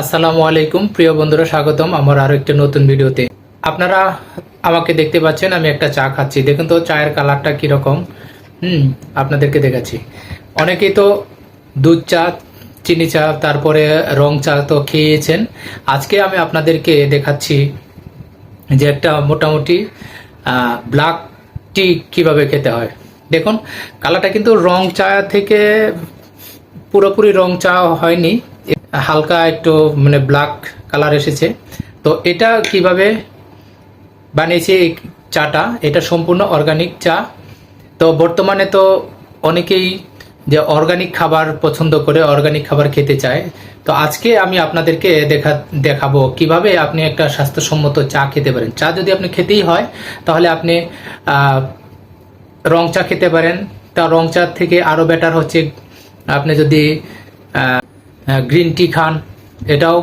আসসালামু আলাইকুম প্রিয় বন্ধুরা, স্বাগতম আমার আরো একটা নতুন ভিডিওতে। আপনারা আমাকে দেখতে পাচ্ছেন, আমি একটা চা খাচ্ছি। দেখুন তো চায়ের কালারটা কিরকম। আপনাদেরকে দেখাচ্ছি। অনেকেই তো দুধ চা, চিনি চা, তারপরে রং চা তো খেয়েছেন। আজকে আমি আপনাদেরকে দেখাচ্ছি যে একটা মোটামুটি ব্ল্যাক টি কিভাবে খেতে হয়। দেখুন কালারটা কিন্তু রং চা থেকে পুরোপুরি রং চা হয়নি, হালকা একটু মানে ব্ল্যাক কালার এসেছে। তো এটা কিভাবে বানিয়েছি এই চাটা, এটা সম্পূর্ণ অর্গানিক চা। তো বর্তমানে তো অনেকেই যে অর্গানিক খাবার পছন্দ করে, অর্গানিক খাবার খেতে চায়। তো আজকে আমি আপনাদেরকে দেখাবো কিভাবে আপনি একটা স্বাস্থ্যসম্মত চা খেতে পারেন। চা যদি আপনি খেতেই হয় তাহলে আপনি রং চা খেতে পারেন। তা রং চা থেকে আরো বেটার হচ্ছে আপনি যদি গ্রিন টি খান, এটাও।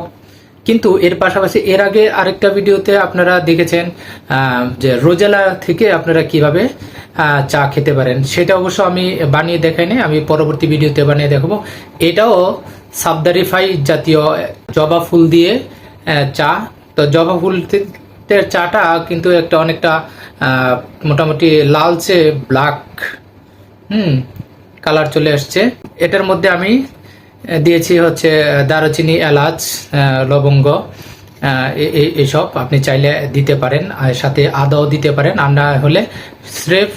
কিন্তু এর পাশাপাশি এর আগে আরেকটা ভিডিওতে আপনারা দেখেছেন যে রোজেলা থেকে আপনারা কিভাবে চা খেতে পারেন, সেটা অবশ্য আমি বানিয়ে দেখাইনি, আমি পরবর্তী ভিডিওতে বানিয়ে দেখাবো। এটাও সাবদারিফাই জাতীয় জবা ফুল দিয়ে চা। তো জবা ফুল চাটা কিন্তু একটা অনেকটা মোটামুটি লালচে ব্ল্যাক কালার চলে আসছে। এটার মধ্যে আমি দিয়েছি হচ্ছে দারুচিনি, এলাচ, লবঙ্গ, এইসব আপনি চাইলে দিতে পারেন, আর সাথে আদাও দিতে পারেন। আর না হলে স্রেফ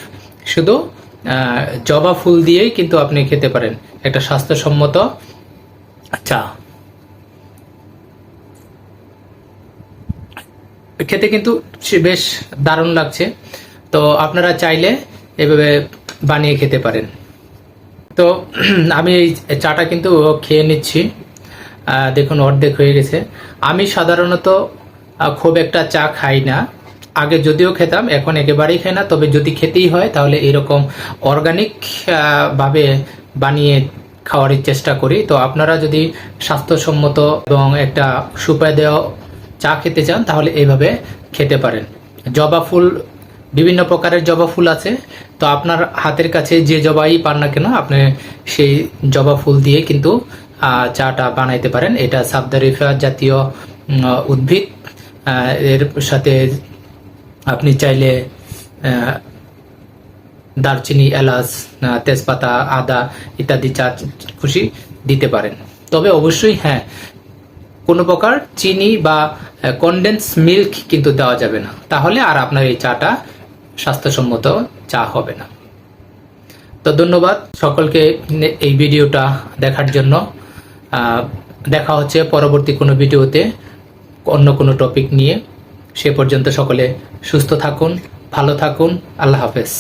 শুধু জবা ফুল দিয়েই কিন্তু আপনি খেতে পারেন একটা স্বাস্থ্যসম্মত চা। খেতে কিন্তু বেশ দারুণ লাগছে। তো আপনারা চাইলে এভাবে বানিয়ে খেতে পারেন। তো আমি এই চাটা কিন্তু খেয়ে নিচ্ছি। দেখুন অর্ধেক হয়ে গেছে। আমি সাধারণত খুব একটা চা খাই না, আগে যদিও খেতাম, এখন একেবারেই খাই না। তবে যদি খেতেই হয় তাহলে এরকম অর্গানিক ভাবে বানিয়ে খাওয়ার চেষ্টা করি। তো আপনারা যদি স্বাস্থ্যসম্মত এবং একটা সুপাদেয় চা খেতে চান তাহলে এইভাবে খেতে পারেন। জবা ফুল, বিভিন্ন প্রকারের জবা ফুল আছে। তো আপনার হাতের কাছে যে জবাই পান না কেন, আপনি সেই জবা ফুল দিয়ে কিন্তু চাটা বানাইতে পারেন। এটা সাবদারিফা জাতীয় উদ্ভিদ। এর সাথে আপনি চাইলে দারচিনি, এলাচ, তেজপাতা, আদা ইত্যাদি চা খুশি দিতে পারেন। তবে অবশ্যই হ্যাঁ, কোনো প্রকার চিনি বা কনডেন্স মিল্ক কিন্তু দেওয়া যাবে না, তাহলে আর আপনার এই চাটা স্বাস্থ্যসম্মত চা হবে না। তো ধন্যবাদ সকলকে এই ভিডিওটা দেখার জন্য। দেখা হচ্ছে পরবর্তী কোনো ভিডিওতে অন্য কোনো টপিক নিয়ে। সে পর্যন্ত সকলে সুস্থ থাকুন, ভালো থাকুন। আল্লাহ হাফেজ।